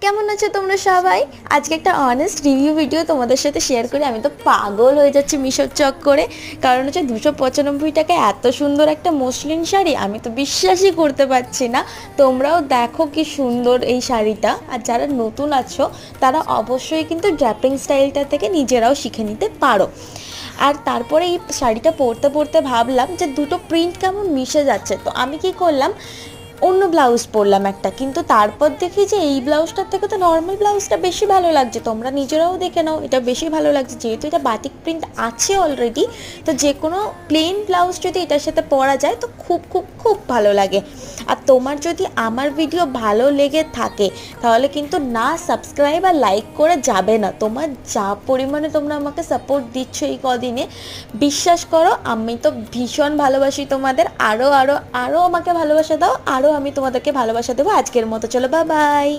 কেমন আছো তোমরা সবাই? আজকে একটা অনেস্ট রিভিউ ভিডিও তোমাদের সাথে শেয়ার করি। আমি তো পাগল হয়ে যাচ্ছি মিশোর চক্করে। কারণ হচ্ছে 295 টাকায় এত সুন্দর একটা মসলিন শাড়ি আমি তো বিশ্বাসই করতে পারছি না। তোমরাও দেখো কি সুন্দর এই শাড়িটা। আর যারা নতুন আছো তারা অবশ্যই কিন্তু ড্র্যাপিং স্টাইলটা থেকে নিজেরাও শিখে নিতে পারো। আর তারপরে এই শাড়িটা পরতে পরতে ভাবলাম যে দুটো প্রিন্ট কেমন মিশে যাচ্ছে, তো আমি কি করলাম, অন্য ব্লাউজ পরলাম একটা, কিন্তু তারপর দেখি যে এই ব্লাউজটার থেকে তো নর্মাল ব্লাউজটা বেশি ভালো লাগছে। তোমরা নিজেরাও দেখে নাও, এটা বেশি ভালো লাগছে। যেহেতু এটা বাটিক প্রিন্ট আছে অলরেডি, তো যে কোনো প্লেন ব্লাউজ যদি এটার সাথে পরা যায় তো খুব খুব খুব ভালো লাগে। আর তোমার যদি আমার ভিডিও ভালো লেগে থাকে তাহলে কিন্তু না সাবস্ক্রাইব আর লাইক করে যাবে না। তোমার যা পরিমাণে তোমরা আমাকে সাপোর্ট দিচ্ছ এই কদিনে, বিশ্বাস করো আমি তো ভীষণ ভালোবাসি তোমাদের। আরও আরও আরও আমাকে ভালোবাসা দাও, আরও আমি তোমাদেরকে ভালোবাসা দেবো। আজকের মতো চলো, বাই বাই।